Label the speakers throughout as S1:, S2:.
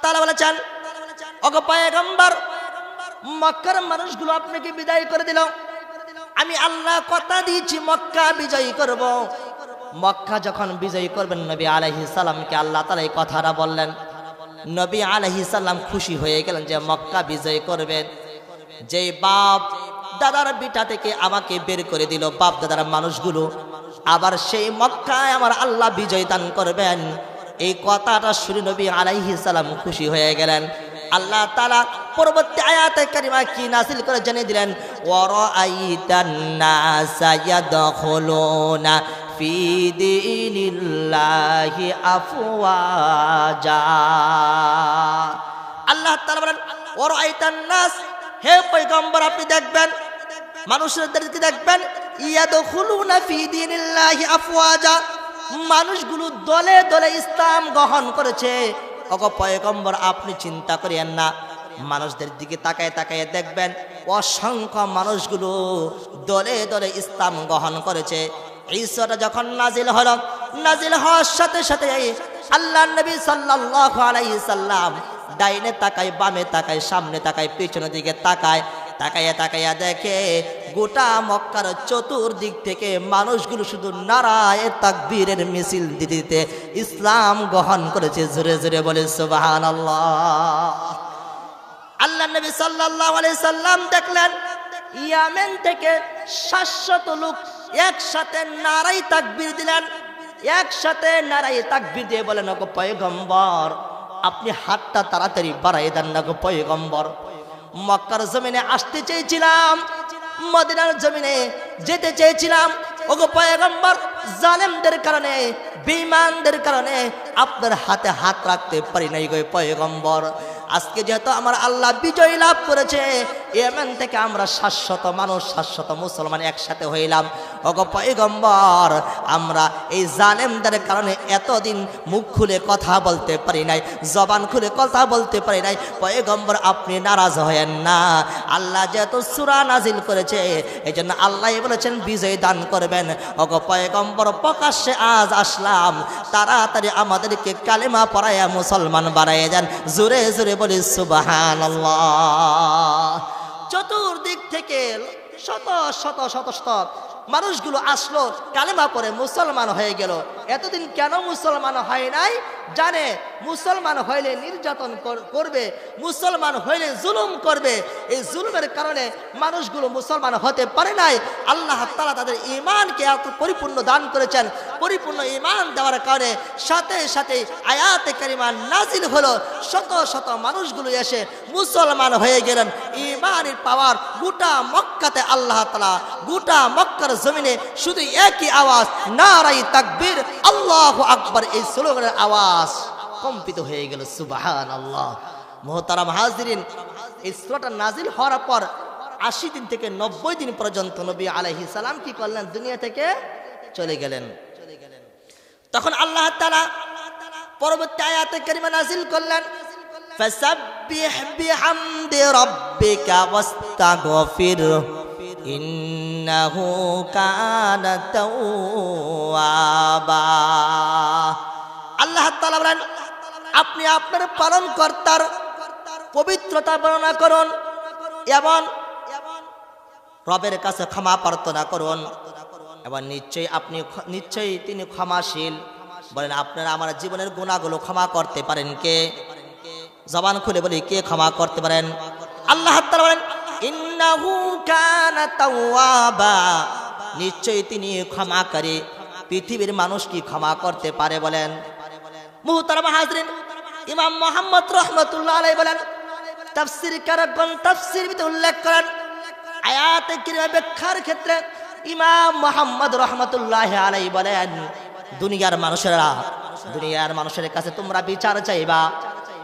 S1: তাআলা বলেছেন, ওগো পয়গম্বর, মক্কার মানুষগুলো আপনাকে বিদায় করে দিল। আমি আল্লাহ কথা দিয়েছি মক্কা বিজয় করব। মক্কা যখন বিজয় করবেন নবী আলাইহিস সালামকে আল্লাহ তাআলা এই কথাটা বললেন। নবী আলাইহিস সালাম খুশি হয়ে গেলেন যে মক্কা বিজয় করবেন। যেই বাপ দাদার বিটা থেকে আমাকে বের করে দিল, বাপ দাদার মানুষগুলো, আবার সেই মক্কায় আমার আল্লাহ বিজয় দান করবেন। এই কথাটা শুনে নবী আলাইহিস সালাম খুশি হয়ে গেলেন। আল্লাহ তাআলা পরবর্তী আয়াতে কারিমা কি নাযিল করে জানিয়ে দিলেন, ওয়ারাআইতান নাসা ইয়াদখুলুনা ফি দীনিল্লাহি আফওয়াজা। আল্লাহ তাআলা বলেন, ওয়ারাআইতান নাস, হে পয়গম্বর আপনি দেখবেন, মানুষদেরকে দেখবেন, ইয়াদখুলুনা ফি দীনিল্লাহি আফওয়াজা, মানুষগুলো দলে দলে ইসলাম গ্রহণ করেছে। ওগো পয়গম্বর আপনি চিন্তা করিয়েন না, মানুষদের দিকে তাকায় তাকায় দেখবেন অসংখ্য মানুষগুলো দলে দলে ইসলাম গ্রহণ করেছে। ঈসাটা যখন নাজিল হলো, নাজিল হওয়ার সাথে সাথে আল্লাহ নবী সাল্লাল্লাহু আলাইহি সাল্লাম ডাইনে তাকায়, বামে তাকায়, সামনে তাকায়, পিছনের দিকে তাকায়, তাকাইয়া তাকাইয়া দেখে গোটা মক্কার চতুর্দিক থেকে মানুষগুলো শুধু নারায়ে তাকবীরের মিছিল দিতে দিতে ইসলাম গ্রহণ করেছে। জোরে জোরে বলে সুবহানাল্লাহ। আল্লাহ নবী সাল্লাল্লাহু আলাইহি সাল্লাম দেখলেন ইয়ামেন থেকে 700 লোক একসাথে নারায়ে তাকবীর দিলেন, একসাথে নারায়ে তাকবীর দিয়ে বলেন, ওগো পয়গম্বর আপনি হাতটা তাড়াতাড়ি বাড়াই দেন না গো পয়গম্বর। মক্কার জমিনে আসতে চেয়েছিলাম, মদিনার জমিনে যেতে চেয়েছিলাম, ওগো পয়গম্বর জালেমদের কারণে, বেঈমানদের কারণে আপনার হাতে হাত রাখতে পারি নাই গো পয়গম্বর। আজকে যেহেতু আমার আল্লাহ বিজয় লাভ করেছে, ইয়েমেন থেকে আমরা 700 মানুষ, 700 মুসলমান একসাথে হইলাম। ওগো পয়গম্বর আমরা এই জালেমদের কারণে এতদিন মুখ খুলে কথা বলতে পারি নাই, জবান খুলে কথা বলতে পারি নাই। পয়গম্বর আপনি নারাজ হয়েন না, আল্লাহ যেহেতু সূরা নাজিল করেছে এই জন্য আল্লাহ বলেছেন বিজয় দান করবেন। ওগো পয়গম্বর প্রকাশ্যে আজ আসলাম, তাড়াতাড়ি আমাদেরকে কালেমা পড়াইয়া মুসলমান বানাইয়া যান। জোরে জোরে বলি সুবহানাল্লাহ। চতুর্দিক থেকে শত শত শত শত মানুষগুলো আসলো, কালেমা পড়ে মুসলমান হয়ে গেল। এতদিন কেন মুসলমান হয় নাই? জানে মুসলমান হইলে নির্যাতন করবে, মুসলমান হইলে জুলুম করবে। এই জুলুমের কারণে মানুষগুলো মুসলমান হতে পারে নাই। আল্লাহ তাআলা তাদের ঈমানকে এত পরিপূর্ণ দান করেছেন। পরিপূর্ণ ঈমান দেওয়ার কারণে সাথে সাথে আয়াতে কারিমা নাজিল হলো, শত শত মানুষগুলো এসে মুসলমান হয়ে গেলেন। ঈমানের পাওয়ার গোটা মক্কাতে আল্লাহ তাআলা, গোটা মক্কার জমিনে শুধু একই আওয়াজ, নারায়ে তাকবীর, আল্লাহু আকবার, এই স্লোগানের আওয়াজ কম্পিত হয়ে গেল। সুবহানাল্লাহ। মুহতারাম হাজিরিন, এই সূরাটা নাজিল হওয়ার পর 80 দিন থেকে 90 দিন পর্যন্ত নবী আলাইহিস সালাম কি করলেন? দুনিয়া থেকে চলে গেলেন। তখন আল্লাহ তাআলা পরবর্তী আয়াতে কারিমা নাজিল করলেন, ফাসাব্বিহ বিহামদি রাব্বিকা ওয়াস্তাগফির ইন্নাহু কানা তাওয়াবা। আল্লাহ তাআলা বলেন আপনি আপনার পালনকর্তার পবিত্রতা বর্ণনা করুন এবং রবের কাছে ক্ষমা প্রার্থনা করুন এবং নিশ্চয়ই তিনি ক্ষমাশীল। বলেন আপনারা আমার জীবনের গুনাহগুলো ক্ষমা করতে পারেন কে? জবান খুলে বলি কে ক্ষমা করতে পারেন? আল্লাহ তাআলা বলেন ইন্নাহু কানা তাওয়াবা, নিশ্চয়ই তিনি ক্ষমাকারী। পৃথিবীর মানুষ কি ক্ষমা করতে পারে বলেন? মুহতারাম হাজরিন, ইমাম মুহাম্মদ রাহমাতুল্লাহ আলাইহি বলেন, তাফসীর কারকগণ তাফসীর ভিতরে উল্লেখ করেন, আয়াতে কারিমা ব্যাখ্যার ক্ষেত্রে ইমাম মুহাম্মদ রাহমাতুল্লাহ আলাইহি বলেন, দুনিয়ার মানুষের কাছে তোমরা বিচার চাইবা,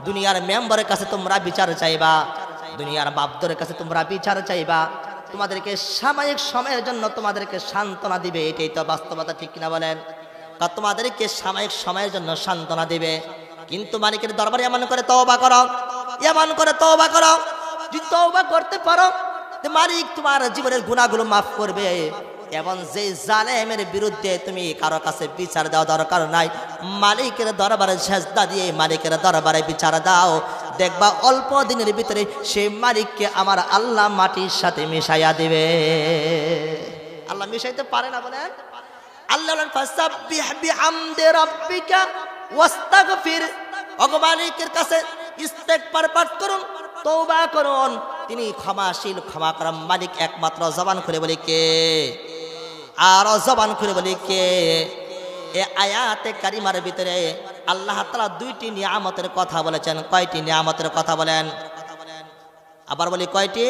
S1: দুনিয়ার মেম্বারের কাছে তোমরা বিচার চাইবা, দুনিয়ার বাপদের কাছে তোমরা বিচার চাইবা, তোমাদেরকে সাময়িক সময়ের জন্য তোমাদেরকে সান্ত্বনা দিবে। এটাই তো বাস্তবতা, ঠিক কিনা বলেন? তা তোমাদেরকে সাময়িক সময়ের জন্য সান্ত্বনা দিবে, কিন্তু মালিকের দরবারে এমন করে তওবা করো, এমন করে তওবা করো। যদি তওবা করতে পারো মালিক তোমার জীবনের গুনাহগুলো মাফ করবে, এবং যে জালেমের বিরুদ্ধে তুমি কারো কাছে বিচার দেওয়া দরকার নাই, মালিকের দরবারে সেজদা দিয়ে মালিকের দরবারে বিচার দাও, দেখবা অল্প দিনের ভিতরে সেই মালিককে আমার আল্লাহ মাটির সাথে মিশাইয়া দিবে। আল্লাহ মিশাইতে পারে না বলেন? আল্লাহ বলেন ফাসাব্বিহ বিহামদি রাব্বিকা ওয়াস্তাগফির, মালিকের কাছে ইস্তেগফার পাঠ করুন, তওবা করুন, তিনি ক্ষমাশীল ক্ষমা করার মালিক একমাত্র। জবান খুলে বলি কে? আর জবান খুলে বলি কে? এই আয়াতে কারিমার ভিতরে আল্লাহ তাআলা দুইটি নিয়ামতের কথা বলেছেন। কয়টি নিয়ামতের কথা বলেন? আবার বলি কয়টি?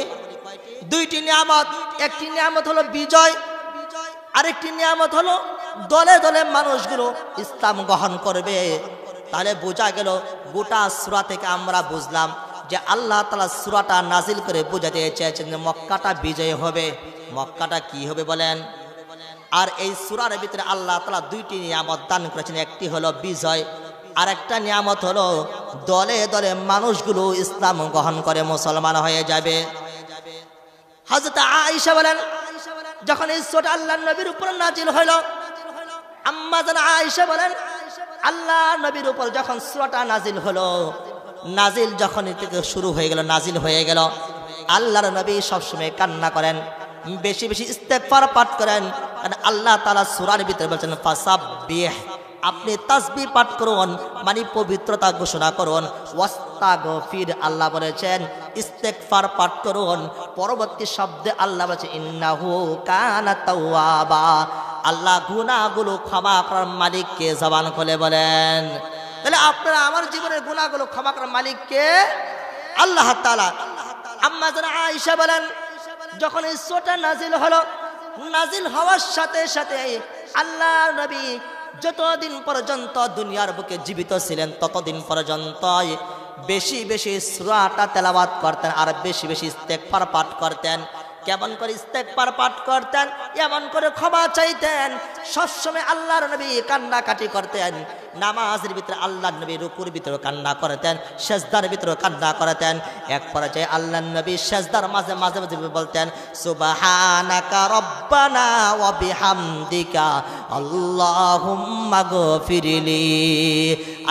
S1: দুইটি নিয়ামত। একটি নিয়ামত হলো বিজয়, আরেকটি নিয়ামত হলো দলে দলে মানুষগুলো ইসলাম গ্রহণ করবে। তাহলে বোঝা গেল গোটা সূরা থেকে আমরা বুঝলাম যে আল্লাহ তাআলা সূরাটা নাজিল করে বোঝাতে চেয়েছেন যে মক্কাটা বিজয় হবে। মক্কাটা কি হবে বলেন? আর এই সূরার ভিতরে আল্লাহ তাআলা দুইটি নিয়ামত দান করেছেন। একটি হলো বিজয়, আর একটা নিয়ামত হলো দলে দলে মানুষগুলো ইসলাম গ্রহণ করে মুসলমান হয়ে যাবে। হযরত আয়েশা বলেন, যখন এই সূরাটা আল্লাহর নবীর উপর নাজিল হলো, আম্মা জান আয়েশা বলেন, আল্লাহর নবীর উপর যখন সূরাটা নাজিল হলো, নাজিল যখন থেকে শুরু হয়ে গেল, নাজিল হয়ে গেল, আল্লাহর নবী সবসময় কান্না করেন, বেশি বেশি ইস্তেগফার পাঠ করেন। কারণ আল্লাহ তাআলা সূরার ভিতরে বলেছেন ফাসাব্বিহ, আপনি তাসবিহ পাঠ করুন, মানে পবিত্রতা ঘোষণা করুন। ওয়াস্তাগফির, আল্লাহ বলেছেন ইস্তেগফার পাঠ করুন। পরবর্তী শব্দে আল্লাহ বলেছেন ইন্নাহু কানা তাওয়াবা, আল্লাহ গুনাহগুলো ক্ষমা করার মালিককে। জবান খুলে বলেন। তাহলে আপনারা আমার জীবনের গুনাহগুলো ক্ষমা করার মালিককে আল্লাহ তাআলা। আম্মা জান আয়েশা বলেন, যখন এই সূরাটা নাজিল হলো, নাজিল হওয়ার সাথে সাথে আল্লাহর নবী যতদিন পর্যন্ত দুনিয়ার বুকে জীবিত ছিলেন ততদিন পর্যন্ত বেশি বেশি সূরাটা তেলাওয়াত করতেন আর বেশি বেশি ইস্তেগফার পাঠ করতেন। কেমন করে ইস্তেগফার পাঠ করতেন, এমন করে ক্ষমা চাইতেন। সবসময় আল্লাহর নবী কান্নাকাটি করতেন। নামাজের ভিতরে আল্লাহর নবী রুকুর ভিতরে কান্না করতেন, সেজদার ভিতরে কান্না করতেন। এক পর্যায়ে আল্লাহর নবী সেজদার মাঝে মাঝে মাঝে বলতেন সুবহানাকা রব্বানা ওয়া বিহামদিকা আল্লাহুম্মা গফিরলি।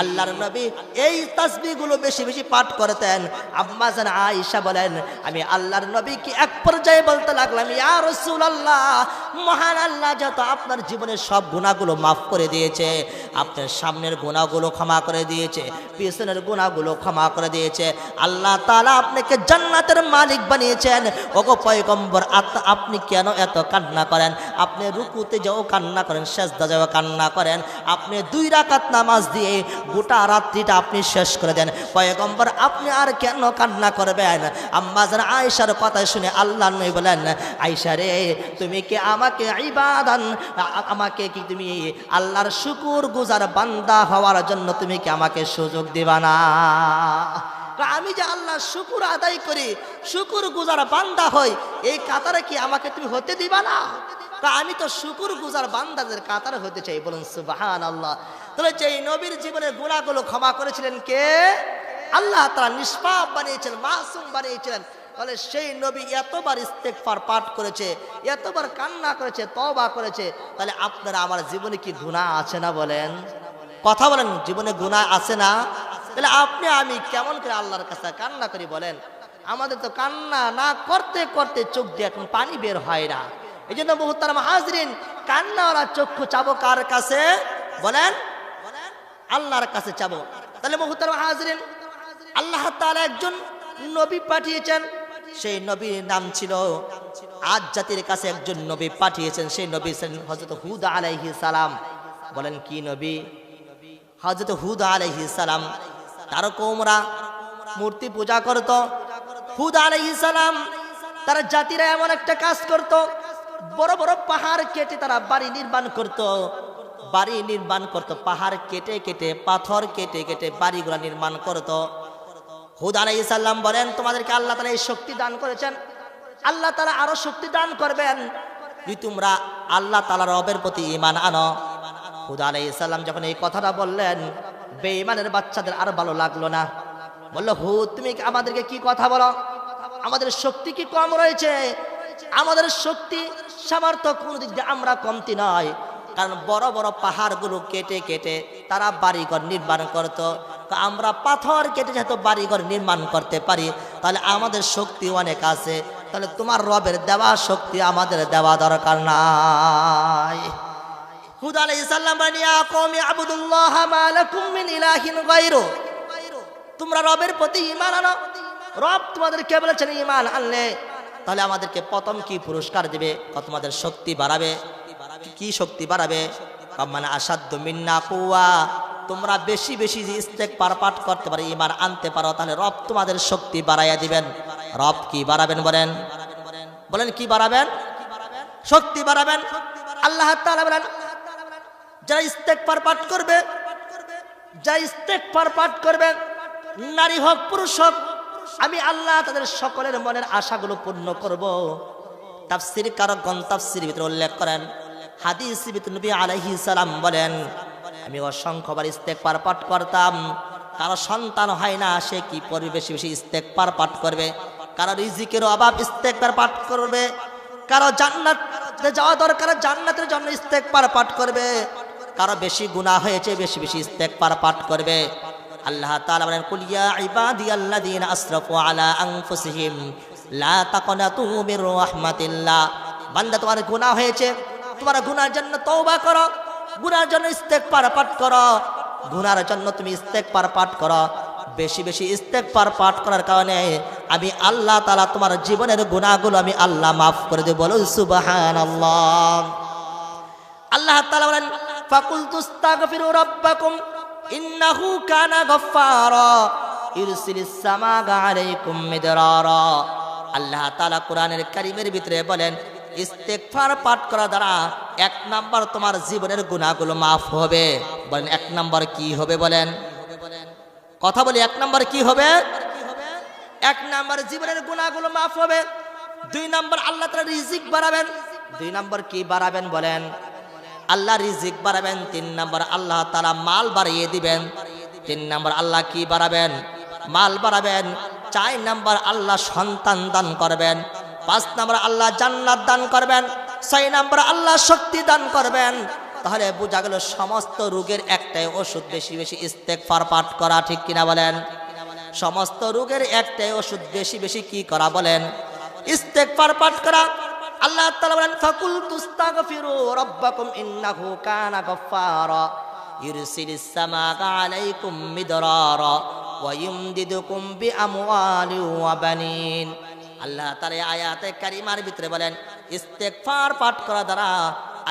S1: আল্লাহর নবী এই তাসবিহগুলো বেশি বেশি পাঠ করতেন। আম্মা জান আয়েশা বলেন, আমি আল্লাহর নবীকে এক পর্যায়ে বলতে লাগলাম, ইয়া রাসূলুল্লাহ, মহান আল্লাহ যত আপনার জীবনের সব গুনাহগুলো মাফ করে দিয়েছে, আপনার সামনের গুনাহগুলো ক্ষমা করে দিয়েছে, পিছনের গুনাহগুলো ক্ষমা করে দিয়েছে। আল্লাহ তাআলা আপনাকে জান্নাতের মালিক বানিয়েছেন। ওগো পয়গম্বর, আপনি কেন এত কান্না করেন? আপনি রুকুতে যাও কান্না করেন, সেজদা যাও কান্না করেন, আপনি 2 রাকাত নামাজ দিয়ে গোটা রাত্রিটা আপনি শেষ করে দেন। পয়গম্বর, আপনি আর কেন কান্না করবেন? আম্মা জান আয়েশার কথা শুনে আল্লাহর নবী বলেন, আয়েশা রে, তুমি কি আমাকে ইবাদান, আমাকে কি তুমি আল্লাহর শুকর গুজার বান্দা হওয়ার জন্য তুমি কি আমাকে সুযোগ দিবা না? আমি যে আল্লাহর শুকর আদায় করি, শুকর গুজার বান্দা হই, এই কাতারে কি আমাকে তুমি হতে দিবা না? আমি তো শুকর গুজার বান্দাদের কাতারে হতে চাই। বলুন সুবহানাল্লাহ। তাহলে যে নবীর জীবনের গুনাহগুলো ক্ষমা করেছিলেন কে? আল্লাহ তাআলা নিষ্পাপ বানিয়েছিলেন, মাসুম বানিয়েছিলেন। তাহলে সেই নবী এতবার ইস্তেগফার পাঠ করেছে, এতবার কান্না করেছে, তওবা করেছে। তাহলে আপনারা আমার জীবনে কি গুনাহ আছে না বলেন? কথা বলেন, জীবনে গুনাহ আছে না? তাহলে আপনি আমি কেমন করে আল্লাহর কাছে কান্না করি বলেন? আমাদের তো কান্না না করতে করতে চোখ দিয়ে এখন পানি বের হয় না। এই জন্য মুহতারাম হাজরিন, কান্না ওরা চক্ষু চাবো কার কাছে বলেন? আল্লাহর কাছে চাবো। তাহলে মুহতারাম হাজরিন, আল্লাহ তাআলা একজন নবী পাঠিয়েছেন। সেই নবীর নাম ছিল, আদ জাতির কাছে একজন নবী পাঠিয়েছেন। সেই নবী ছিলেন হযরত হুদ আলাইহিস সালাম। বলেন কি নবী? হযরত হুদ আলাইহিস সালাম। তার কওমরা মূর্তি পূজা করত। হুদ আলাইহিস সালাম তার জাতিরা এমন একটা কাজ করত, বড় বড় পাহাড় কেটে তারা বাড়ি নির্মাণ করত। বাড়ি নির্মাণ করত, পাহাড় কেটে কেটে, পাথর কেটে কেটে বাড়িগুলো নির্মাণ করত। হুদ আলাইহিস সালাম বলেন, তোমাদেরকে আল্লাহ তাআলা এই শক্তি দান করেছেন, আল্লাহ তাআলা আরো শক্তি দান করবেন যদি তোমরা আল্লাহ তাআলার রবের প্রতি ঈমান আনো। হুদ আলাইহিস সালাম যখন এই কথাটা বললেন, বেঈমানের বাচ্চাদের আর ভালো লাগলো না। বলল, হুদ তুমি আমাদেরকে কি কথা বলো? আমাদের শক্তি কি কম রয়েছে? আমাদের শক্তি সামর্থ্য কোন দিক দিয়ে আমরা কমতি নয়, কারণ বড় বড় পাহাড়গুলো কেটে কেটে তারা বাড়িঘর নির্মাণ করত। আমরা পাথর কেটে যেহেতু বাড়িঘর নির্মাণ করতে পারি, তাহলে আমাদের শক্তি অনেক আছে। তাহলে তোমার রবের দেওয়া শক্তি আমাদের দেওয়া দরকার নাই। হুদ আলাইহিস সালাম বলেন, ইয়া কওমি আবুদুল্লাহ মা লাকুম মিন ইলাহিন গায়রু, তোমরা রবের প্রতি ঈমান আনো। রব তোমাদেরকে বলেছেন ঈমান আনলে তাহলে আমাদেরকে প্রথম কি পুরস্কার দিবে? তোমাদের শক্তি বাড়াবে। কি শক্তি বাড়াবে? মানে আসাদ্দু মিন্না কুওয়া, তোমরা বেশি বেশি যে ইস্তেগফার পাঠ করতে পারো, ঈমান আনতে পারো, তাহলে রব তোমাদের শক্তি বাড়াইয়া দিবেন। রব কি বাড়াবেন বলেন? বলেন কি বাড়াবেন? শক্তি বাড়াবেন। আল্লাহ তাআলা বলেন, যারা ইস্তেগফার পাঠ করবে, যারা ইস্তেগফার পাঠ করবে, নারী হোক পুরুষ হোক, আমি আল্লাহ তাদের সকলের মনের আশাগুলো পূর্ণ করব। তাফসীর কারকগণ তাফসীর ভিতরে উল্লেখ করেন, হাদিস ভিতরে নবী আলাইহিস সালাম বলেন, আমি অসংখ্যবার ইস্তেগফার পাঠ করতাম, কারো সন্তান হয় না, সে কি পড়বে? বেশি বেশি ইস্তেগফার পাঠ করবে। কারো রিজিকের অভাব, ইস্তেগফার পাঠ করবে। কারো জান্নাতে যাওয়া দরকার, জান্নাতের জন্য ইস্তেগফার পাঠ করবে। কারো বেশি গুনাহ হয়েছে, বেশি বেশি ইস্তেগফার পাঠ করবে। আল্লাহ তাআলা বলেন, কুল ইয়া ইবাদিয়াল্লাযীনা আসরাফু আলা আনফুসিহিম লা তাকনাতু মির রাহমাতিল্লাহ, বান্দা তোমার গুনাহ হয়েছে, তোমার গুনার জন্য তওবা করো, গুনার জন্য ইস্তেগফার পাঠ করো, গুনার জন্য তুমি ইস্তেগফার পাঠ করো। বেশি বেশি ইস্তেগফার পাঠ করার কারণে আমি আল্লাহ তাআলা তোমার জীবনের গুনাহগুলো আমি আল্লাহ মাফ করে দেব। বলুন সুবহানাল্লাহ। আল্লাহ তাআলা বলেন, ফাকুলতু আস্তাগফিরু রাব্বাকুম ইন্নাহু কানা গফফারা ইরসিলিস সামাআ আলাইকুম মিদরারা। আল্লাহ তাআলা কোরআনের কারীমের ভিতরে বলেন, ইস্তেগফার পাঠ করা দ্বারা এক নাম্বার তোমার জীবনের গুনাহগুলো মাফ হবে। বলেন এক নাম্বার কি হবে? বলেন কথা বলি, এক নাম্বার কি হবে? এক নাম্বার জীবনের গুনাহগুলো মাফ হবে। দুই নাম্বার আল্লাহ তাআলা রিজিক বাড়াবেন। দুই নাম্বার কি বাড়াবেন? বলেন আল্লাহ রিজিক বাড়াবেন। তিন নাম্বার আল্লাহ তাআলা মাল বাড়িয়ে দিবেন। তিন নাম্বার আল্লাহ কি বাড়াবেন? মাল বাড়াবেন। চার নাম্বার আল্লাহ সন্তান দান করবেন। পাঁচ নাম্বার আল্লাহ জান্নাত দান করবেন। ছয় নাম্বার আল্লাহ শক্তি দান করবেন। তাহলে বোঝা গেল সমস্ত রোগের একটাই ওষুধ, বেশি বেশি ইস্তেগফার পাঠ করা। ঠিক কিনা বলেন? সমস্ত রোগের একটাই ওষুধ, বেশি বেশি কি করা? বলেন ইস্তেগফার পাঠ করা। আল্লাহ তাআলা বলেন, ফাকুলতু আস্তাগফিরু রাব্বাকুম ইন্নাহু কানা গফফারা ইরসিলিস সামাআ আলাইকুম মিদরারা ওয়া ইউমদিদুকুম বিআমওয়ালিন ওয়া বানিন। আল্লাহ তাআলা আয়াতে কারিমার ভিতরে বলেন, ইস্তেগফার পাঠ করা দ্বারা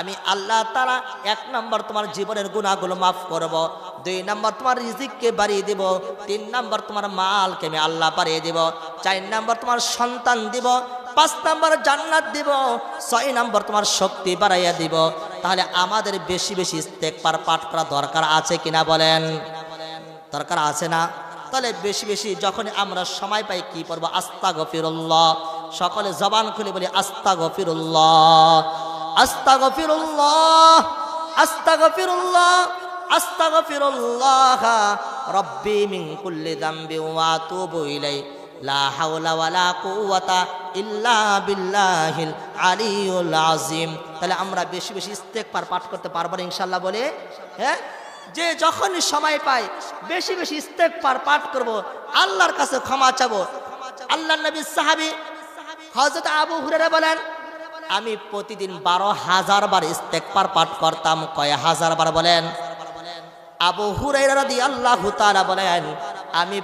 S1: আমি আল্লাহ তাআলা এক নম্বর তোমার জীবনের গুনাহগুলো মাফ করব। দুই নম্বর তোমার রিজিককে বাড়িয়ে দেব। তিন নম্বর তোমার মালকে আমি আল্লাহ বাড়িয়ে দেব। চার নম্বর তোমার সন্তান দিব। পাঁচ নম্বর জান্নাত দিব। ছয় নম্বর তোমার শক্তি বাড়াইয়া দিব। তাহলে আমাদের বেশি বেশি ইস্তেগফার পাঠ করা দরকার আছে কিনা? বলেন দরকার আছে না? তাহলে বেশি বেশি যখন আমরা সময় পাই কি পড়ব? আস্তাগফিরুল্লাহ। সকলে জবান খুলে বলি আস্তাগফিরুল্লাহ, আস্তাগফিরুল্লাহ, আস্তাগফিরুল্লাহ, আস্তাগফিরুল্লাহ রব্বি মিন কুল্লি যামবি ওয়া আতুবু ইলাইহি লা হাওলা ওয়ালা কুওয়াতা ইল্লা বিল্লাহিল আলিয়্যুল আযীম। তাহলে আমরা বেশি বেশি ইস্তেগফার পাঠ করতে পারবো না ইনশাআল্লাহ বলে? হ্যাঁ, যে যখনই সময় পাই বেশি বেশি ইস্তেগফার পাঠ করব, আল্লাহর কাছে ক্ষমা চাবো। আল্লাহর নবী সাহাবী হযরত আবু হুরায়রা বলেন, আমি প্রতিদিন 12,000 বার ইস্তেগফার পাঠ করতাম। কয় হাজার বার? বলেন আবু হুরায়রা রাদিয়াল্লাহু তাআলা বলেন, আমি